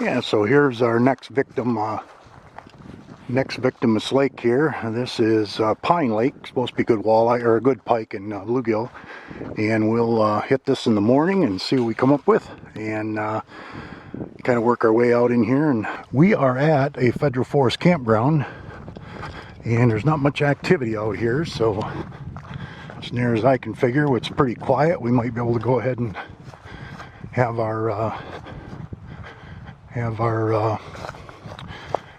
Yeah, so here's our next victim. Next victim is lake here. This is Pine Lake. Supposed to be good walleye or a good pike and bluegill. And we'll hit this in the morning and see what we come up with, and kind of work our way out in here. And we are at a federal forest campground, and there's not much activity out here. So as near as I can figure, it's pretty quiet. We might be able to go ahead and have a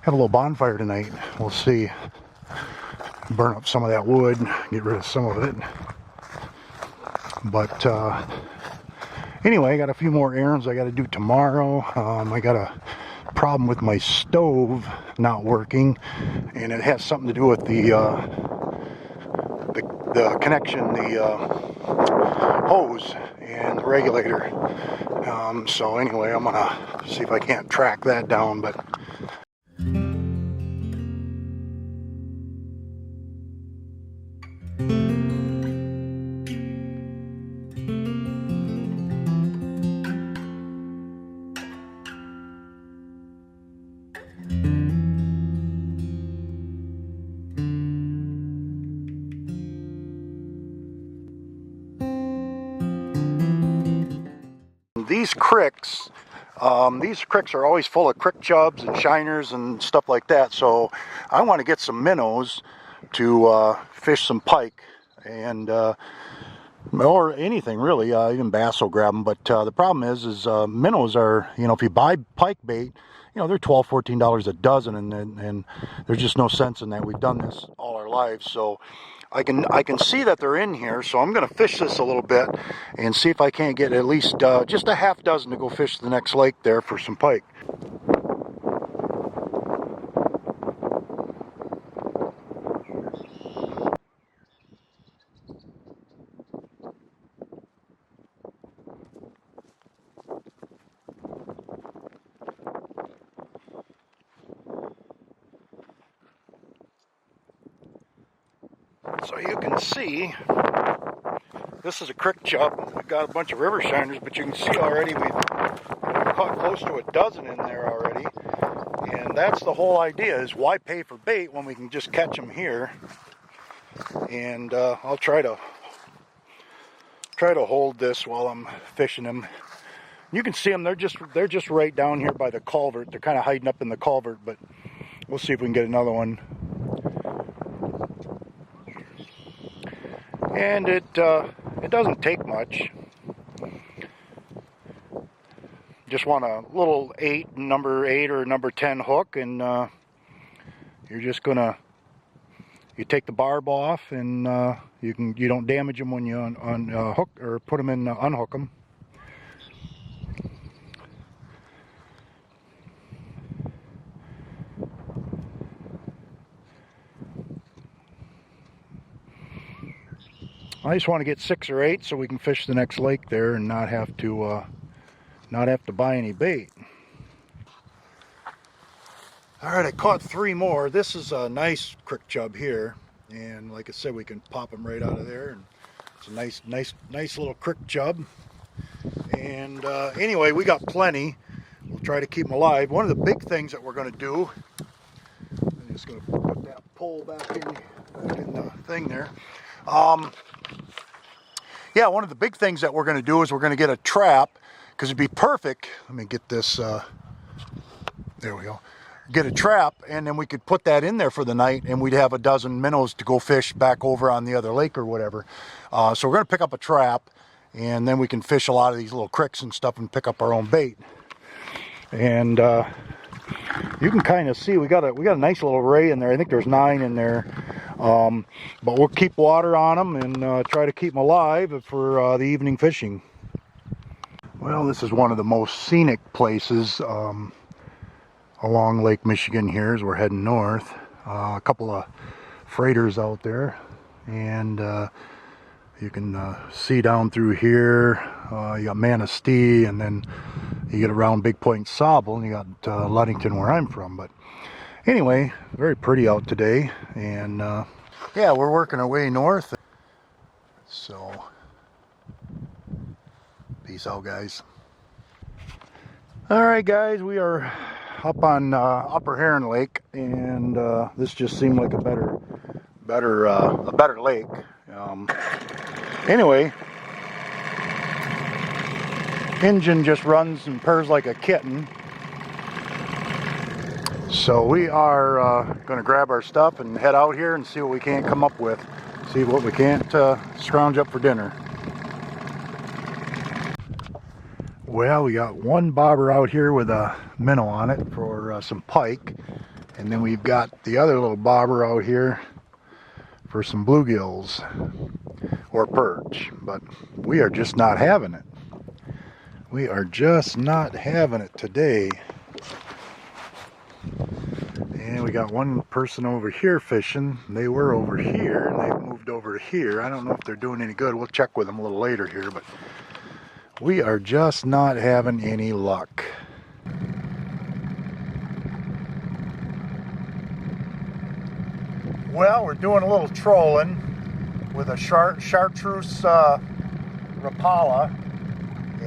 little bonfire tonight. We'll see. Burn up some of that wood, get rid of some of it. But anyway, I got a few more errands I got to do tomorrow. I got a problem with my stove not working, and it has something to do with the connection, the hose and the regulator. So anyway, I'm gonna see if I can't track that down. But these cricks are always full of crick chubs and shiners and stuff like that. So I want to get some minnows to fish some pike, and or anything really. Even bass will grab them. But the problem is minnows are, if you buy pike bait, they're $12, $14 a dozen, and there's just no sense in that. We've done this all our lives, so I can see that they're in here. So I'm going to fish this a little bit and see if I can't get at least just a half dozen to go fish the next lake there for some pike. So you can see, this is a crick chub. We've got a bunch of river shiners, but you can see already we've caught close to a dozen in there already. And that's the whole idea, is why pay for bait when we can just catch them here. And I'll try to hold this while I'm fishing them. You can see them, they're just right down here by the culvert. They're kind of hiding up in the culvert, but we'll see if we can get another one. And it doesn't take much. Just want a little number 8 or number 10 hook, and you're just gonna, you take the barb off, and you don't damage them when you hook or put them in, unhook them. I just want to get 6 or 8 so we can fish the next lake there and not have to buy any bait. All right, I caught 3 more. This is a nice crick chub here, and like I said, we can pop them right out of there. And it's a nice little crick chub. And anyway, we got plenty. We'll try to keep them alive. One of the big things that we're going to do, I'm just going to put that pole back in the thing there. Yeah, one of the big things that we're going to do is we're going to get a trap, because it'd be perfect. Let me get this, there we go. Get a trap, and then we could put that in there for the night, and we'd have a dozen minnows to go fish back over on the other lake or whatever. So we're going to pick up a trap, and then we can fish a lot of these little cricks and stuff and pick up our own bait. And you can kind of see we got a nice little array in there. I think there's 9 in there. But we'll keep water on them and try to keep them alive for the evening fishing. Well, this is one of the most scenic places along Lake Michigan here as we're heading north. A couple of freighters out there, and you can see down through here. You got Manistee, and then you get around Big Point Sauble, and you got Ludington, where I'm from. But anyway, very pretty out today, and yeah, we're working our way north. So peace out, guys. All right, guys, we are up on Upper Heron Lake, and this just seemed like a better lake. Anyway, engine just runs and purrs like a kitten. So we are going to grab our stuff and head out here and see what we can't come up with. See what we can't scrounge up for dinner. Well, we got one bobber out here with a minnow on it for some pike. And then we've got the other little bobber out here for some bluegills or perch. But we are just not having it. We are just not having it today. And we got one person over here fishing. They were over here and they've moved over to here. I don't know if they're doing any good. We'll check with them a little later here, but we are just not having any luck. Well, we're doing a little trolling with a chartreuse Rapala,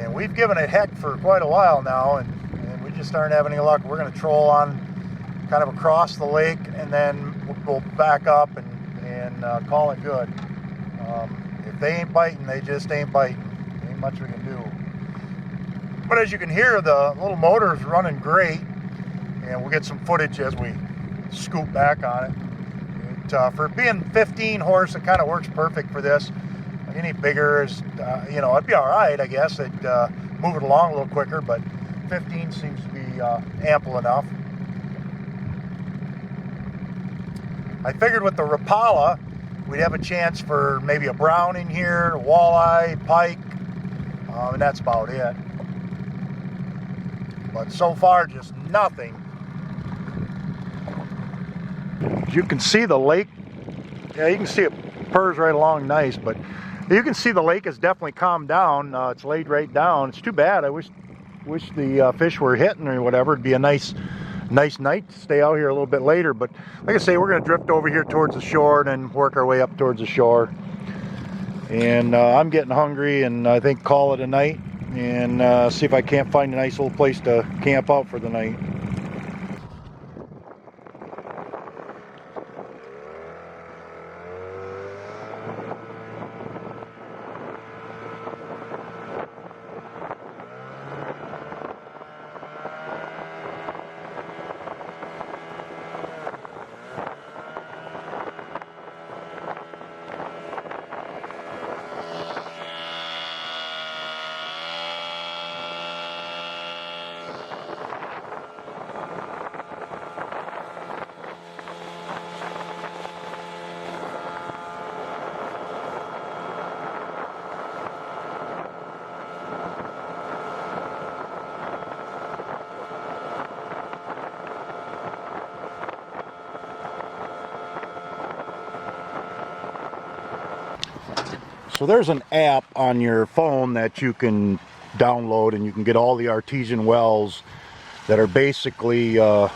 and we've given it heck for quite a while now, and we just aren't having any luck. We're going to troll on kind of across the lake, and then we'll back up and call it good. If they ain't biting, they just ain't biting. Ain't much we can do. But as you can hear, the little motor is running great, and we'll get some footage as we scoop back on it. For being 15 horse, it kind of works perfect for this. Any bigger is, you know, it'd be all right, I guess. It'd move it along a little quicker, but 15 seems to be ample enough. I figured with the Rapala, we'd have a chance for maybe a brown in here, a walleye, pike, and that's about it. But so far, just nothing. As you can see the lake, yeah, you can see it purrs right along nice, but you can see the lake has definitely calmed down. It's laid right down. It's too bad. I wish the fish were hitting or whatever. It'd be a nice night to stay out here a little bit later. But like I say, we're going to drift over here towards the shore and then work our way up towards the shore. And I'm getting hungry, and I think call it a night and see if I can't find a nice little place to camp out for the night. So there's an app on your phone that you can download, and you can get all the artesian wells that are basically all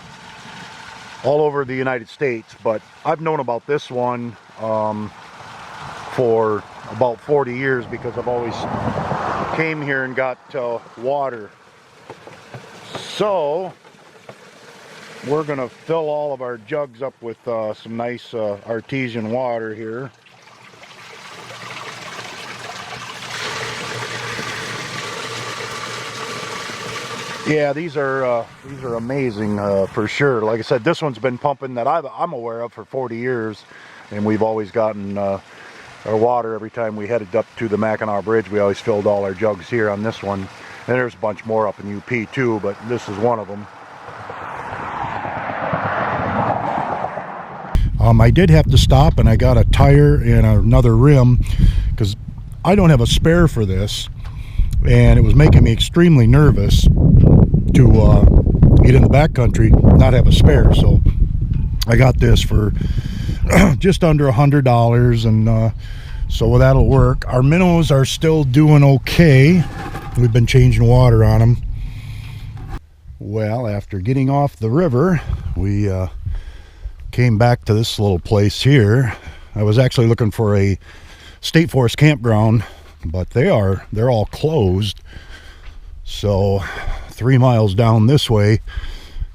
over the United States. But I've known about this one for about 40 years because I've always came here and got water. So we're gonna fill all of our jugs up with some nice artesian water here. Yeah, these are amazing for sure. Like I said, this one's been pumping that I'm aware of for 40 years, and we've always gotten our water every time we headed up to the Mackinac Bridge. We always filled all our jugs here on this one, and there's a bunch more up in UP too, but this is one of them. I did have to stop, and I got a tire and another rim because I don't have a spare for this, and it was making me extremely nervous to get in the backcountry, not have a spare. So I got this for just under $100, and so that'll work. Our minnows are still doing okay. We've been changing water on them. Well, after getting off the river, we came back to this little place here. I was actually looking for a state forest campground, but they're all closed. So 3 miles down this way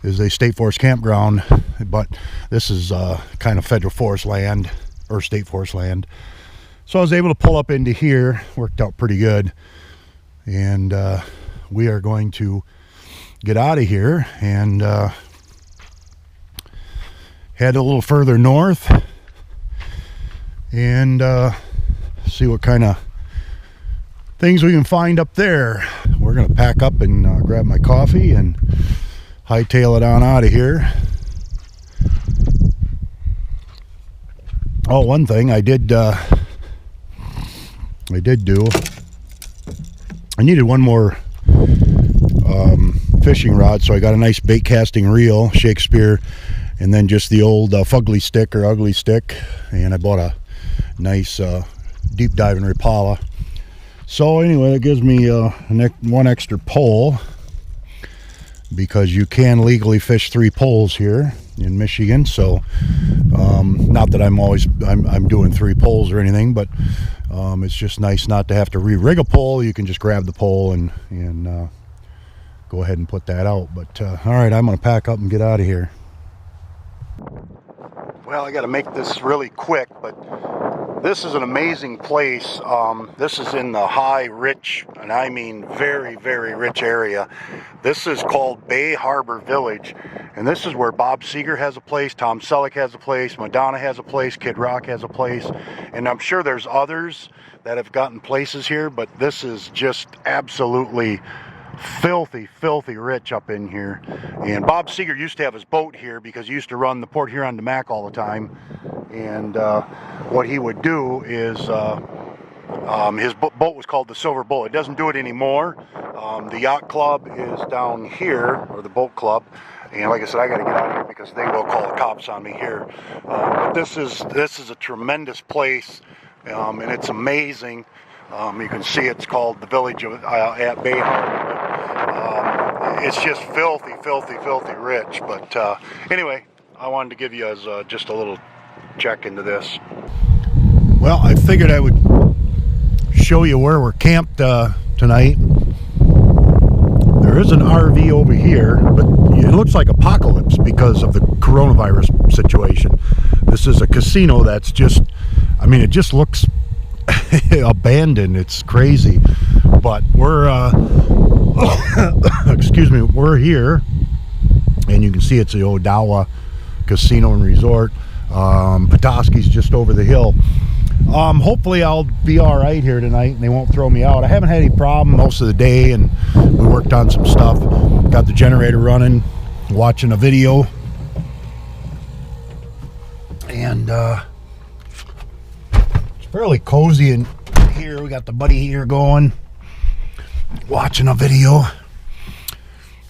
is a state forest campground, but this is kind of federal forest land or state forest land. So I was able to pull up into here. Worked out pretty good. And we are going to get out of here and head a little further north and see what kind of things we can find up there. We're going to pack up and grab my coffee and hightail it on out of here. Oh, one thing I did do, I needed one more fishing rod, so I got a nice bait casting reel, Shakespeare, and then just the old fugly stick or ugly stick, and I bought a nice deep diving Rapala. So anyway, that gives me one extra pole, because you can legally fish 3 poles here in Michigan. So not that I'm doing 3 poles or anything, but it's just nice not to have to re-rig a pole. You can just grab the pole and go ahead and put that out. But all right, I'm going to pack up and get out of here. Well, I got to make this really quick, but this is an amazing place. This is in the high, rich, and I mean very, very rich area. This is called Bay Harbor Village, and this is where Bob Seger has a place, Tom Selleck has a place, Madonna has a place, Kid Rock has a place, and I'm sure there's others that have gotten places here, but this is just absolutely filthy, filthy rich up in here. And Bob Seger used to have his boat here because he used to run the Port Huron to Mac all the time. And what he would do is his boat was called the Silver Bull. It doesn't do it anymore. The yacht club is down here, or the boat club. And like I said, I got to get out of here because they will call the cops on me here. But this is a tremendous place, and it's amazing. You can see it's called the Village at Bay Harbor. It's just filthy, filthy, filthy rich. But anyway, I wanted to give you as just a little check into this. Well, I figured I would show you where we're camped tonight. There is an RV over here, but it looks like apocalypse because of the coronavirus situation. This is a casino that's just, I mean, it just looks abandoned. It's crazy. But we're excuse me, we're here, and you can see it's the Odawa Casino and Resort. Petoskey's just over the hill. Hopefully I'll be all right here tonight and they won't throw me out. I haven't had any problem most of the day, and we worked on some stuff. Got the generator running, watching a video, and it's fairly cozy in here. We got the buddy heater going, watching a video.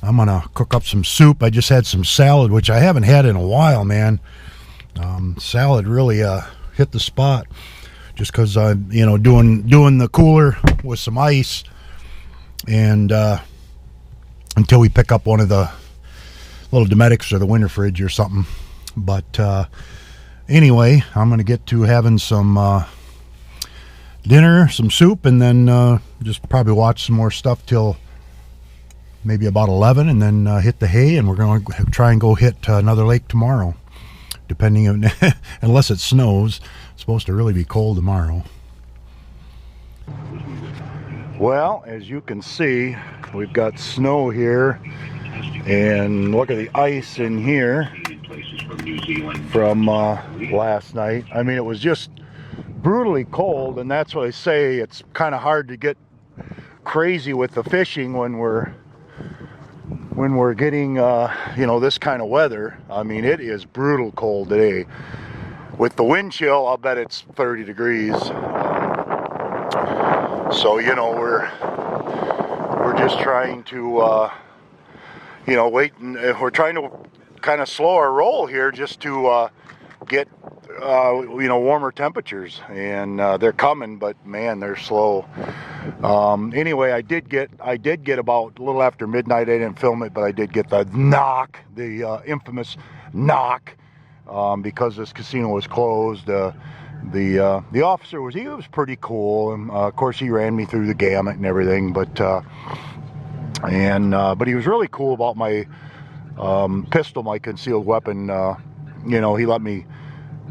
I'm gonna cook up some soup. I just had some salad, which I haven't had in a while, man. Salad really hit the spot, just because I'm doing the cooler with some ice, and until we pick up one of the little Domestics or the winter fridge or something. But anyway, I'm gonna get to having some dinner, some soup, and then just probably watch some more stuff till maybe about 11, and then hit the hay, and we're going to try and go hit another lake tomorrow, depending on unless it snows. It's supposed to really be cold tomorrow. Well, as you can see, we've got snow here, and look at the ice in here from last night. I mean, it was just brutally cold, and that's what I say, it's kind of hard to get crazy with the fishing when we're getting this kind of weather. I mean, it is brutal cold today. With the wind chill, I'll bet it's 30 degrees. So we're just trying to wait, and we're trying to kind of slow our roll here just to get warmer temperatures, and they're coming, but man, they're slow. Anyway, I did get about a little after midnight. I didn't film it, but I did get the knock, the infamous knock, because this casino was closed. The officer was pretty cool, and of course he ran me through the gamut and everything. But And but he was really cool about my pistol, my concealed weapon. You know, he let me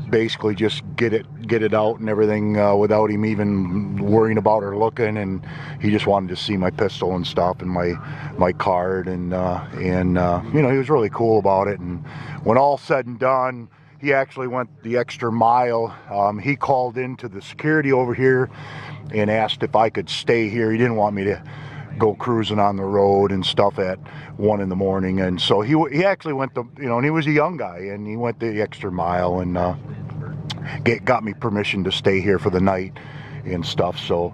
basically just get it out and everything without him even worrying about or looking, and he just wanted to see my pistol and stuff and my card, and you know, he was really cool about it. And when all said and done, he actually went the extra mile. He called into the security over here and asked if I could stay here. He didn't want me to go cruising on the road and stuff at 1 in the morning, and so he actually went to, you know, and he was a young guy, and he went the extra mile and got me permission to stay here for the night and stuff. So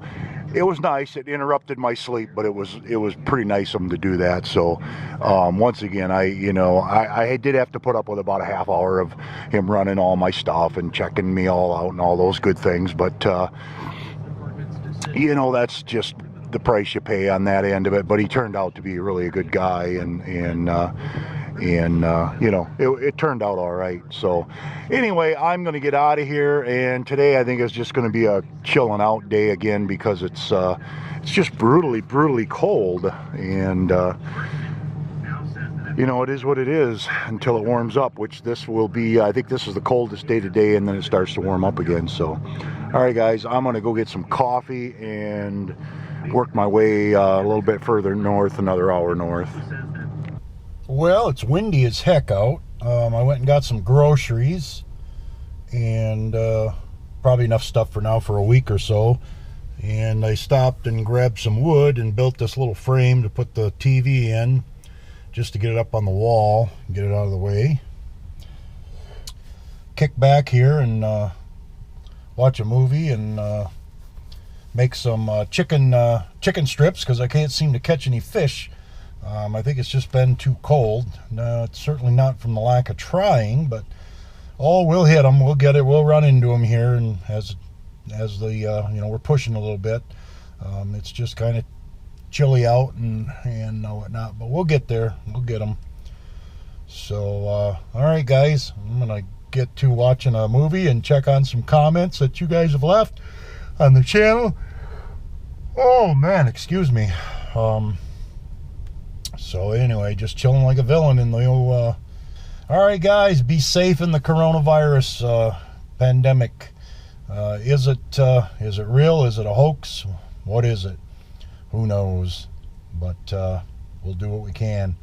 it was nice. It interrupted my sleep, but it was pretty nice of him to do that. So once again, I did have to put up with about a half hour of him running all my stuff and checking me all out and all those good things, but you know, that's just the price you pay on that end of it. But he turned out to be really a good guy, and you know, it turned out all right. So anyway, I'm going to get out of here, and today I think it's just going to be a chilling out day again, because it's just brutally cold, and you know, it is what it is until it warms up, which this will be. I think this is the coldest day today, and then it starts to warm up again. So all right guys, I'm going to go get some coffee and work my way a little bit further north, another hour north. Well, it's windy as heck out. I went and got some groceries, and probably enough stuff for now for a week or so. And I stopped and grabbed some wood and built this little frame to put the TV in, just to get it up on the wall and get it out of the way. Kick back here and watch a movie and make some chicken strips, because I can't seem to catch any fish. I think it's just been too cold. It's certainly not from the lack of trying, but we'll hit them. We'll get it. We'll run into them here, and as the you know, we're pushing a little bit. It's just kind of chilly out and whatnot, but we'll get there. We'll get them. So all right guys, I'm gonna get to watching a movie and check on some comments that you guys have left on the channel. Oh man, excuse me. So anyway, just chilling like a villain in the old all right guys, be safe in the coronavirus pandemic. Is it real? Is it a hoax? What is it? Who knows? But we'll do what we can.